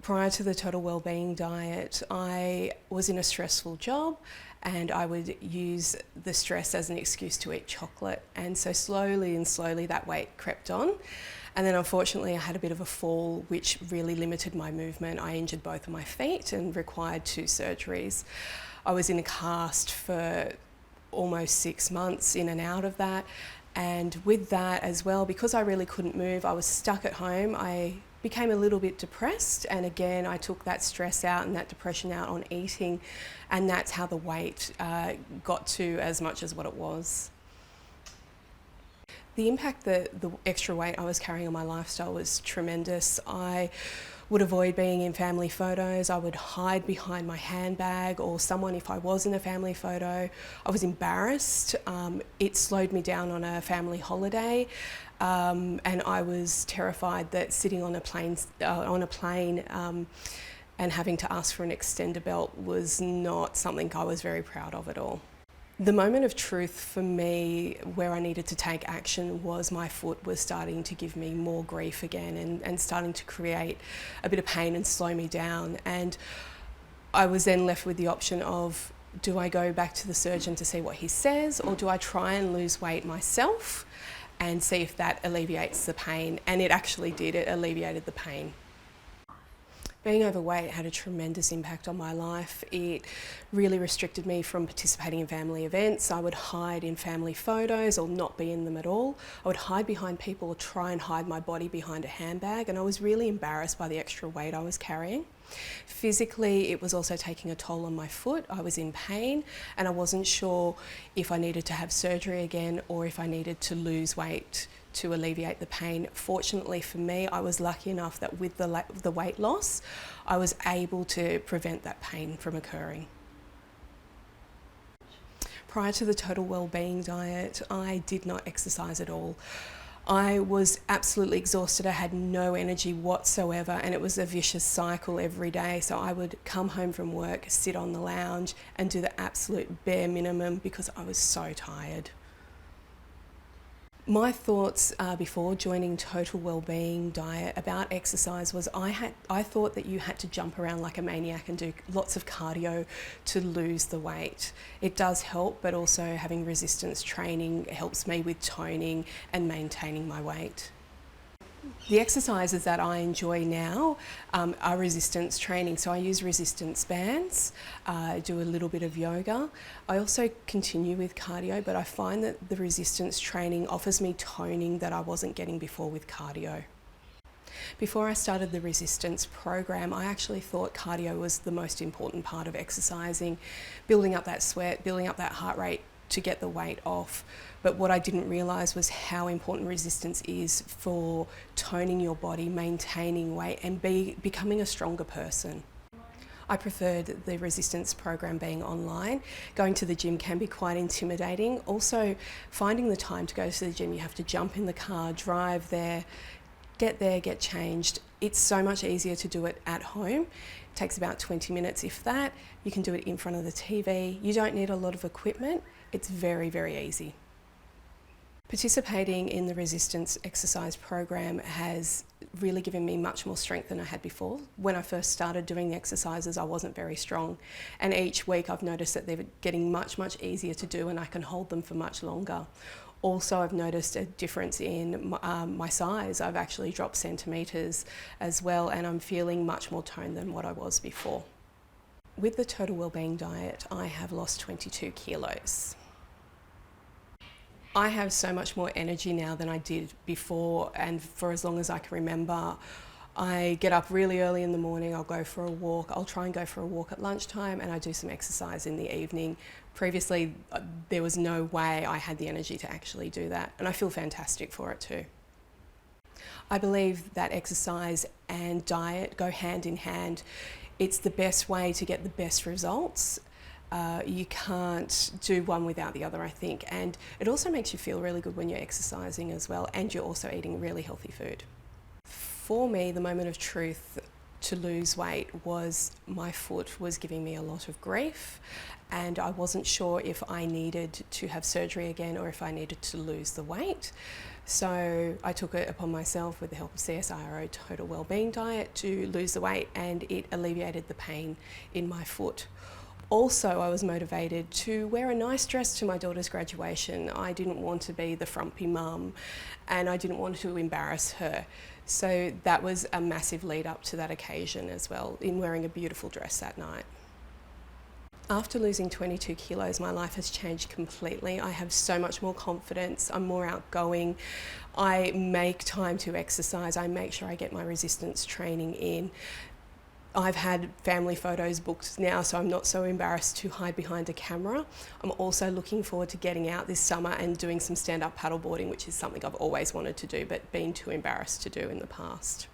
Prior to the Total Wellbeing Diet, I was in a stressful job and I would use the stress as an excuse to eat chocolate. And so slowly and slowly that weight crept on. And then unfortunately I had a bit of a fall which really limited my movement. I injured both of my feet and required 2 surgeries. I was in a cast for almost 6 months, in and out of that. And with that as well, because I really couldn't move, I was stuck at home. I became a little bit depressed, and again I took that stress out and that depression out on eating, and that's how the weight got to as much as what it was. The impact that the extra weight I was carrying on my lifestyle was tremendous. I would avoid being in family photos. I would hide behind my handbag or someone if I was in a family photo. I was embarrassed. It slowed me down on a family holiday, and I was terrified that sitting on a plane and having to ask for an extender belt was not something I was very proud of at all. The moment of truth for me where I needed to take action was my foot was starting to give me more grief again and starting to create a bit of pain and slow me down. And I was then left with the option of, do I go back to the surgeon to see what he says, or do I try and lose weight myself and see if that alleviates the pain? And it actually did, it alleviated the pain. Being overweight had a tremendous impact on my life. It really restricted me from participating in family events. I would hide in family photos or not be in them at all. I would hide behind people or try and hide my body behind a handbag, and I was really embarrassed by the extra weight I was carrying. Physically, it was also taking a toll on my foot. I was in pain and I wasn't sure if I needed to have surgery again or if I needed to lose weight to alleviate the pain. Fortunately for me, I was lucky enough that with the weight loss, I was able to prevent that pain from occurring. Prior to the Total Wellbeing Diet, I did not exercise at all. I was absolutely exhausted. I had no energy whatsoever, and it was a vicious cycle every day. So I would come home from work, sit on the lounge and do the absolute bare minimum because I was so tired. My thoughts before joining Total Wellbeing Diet about exercise was I thought that you had to jump around like a maniac and do lots of cardio to lose the weight. It does help, but also having resistance training helps me with toning and maintaining my weight. The exercises that I enjoy now are resistance training. So I use resistance bands, I do a little bit of yoga. I also continue with cardio, but I find that the resistance training offers me toning that I wasn't getting before with cardio. Before I started the resistance program, I actually thought cardio was the most important part of exercising, building up that sweat, building up that heart rate to get the weight off. But what I didn't realise was how important resistance is for toning your body, maintaining weight and becoming a stronger person. I preferred the resistance program being online. Going to the gym can be quite intimidating. Also, finding the time to go to the gym, you have to jump in the car, drive there, get changed. It's so much easier to do it at home. It takes about 20 minutes, if that. You can do it in front of the TV. You don't need a lot of equipment. It's very, very easy. Participating in the resistance exercise program has really given me much more strength than I had before. When I first started doing the exercises, I wasn't very strong. And each week I've noticed that they're getting much easier to do and I can hold them for much longer. Also, I've noticed a difference in my size. I've actually dropped centimetres as well, and I'm feeling much more toned than what I was before. With the Total Wellbeing Diet, I have lost 22 kilos. I have so much more energy now than I did before, and for as long as I can remember. I get up really early in the morning, I'll go for a walk. I'll try and go for a walk at lunchtime, and I do some exercise in the evening. Previously, there was no way I had the energy to actually do that, and I feel fantastic for it too. I believe that exercise and diet go hand in hand. It's the best way to get the best results. You can't do one without the other, I think, and it also makes you feel really good when you're exercising as well, and you're also eating really healthy food. For me, the moment of truth to lose weight was my foot was giving me a lot of grief, and I wasn't sure if I needed to have surgery again or if I needed to lose the weight. So I took it upon myself with the help of CSIRO Total Wellbeing Diet to lose the weight, and it alleviated the pain in my foot. Also, I was motivated to wear a nice dress to my daughter's graduation. I didn't want to be the frumpy mum, and I didn't want to embarrass her. So that was a massive lead up to that occasion as well, in wearing a beautiful dress that night. After losing 22 kilos, my life has changed completely. I have so much more confidence, I'm more outgoing, I make time to exercise, I make sure I get my resistance training in. I've had family photos booked now, so I'm not so embarrassed to hide behind a camera. I'm also looking forward to getting out this summer and doing some stand-up paddleboarding, which is something I've always wanted to do but been too embarrassed to do in the past.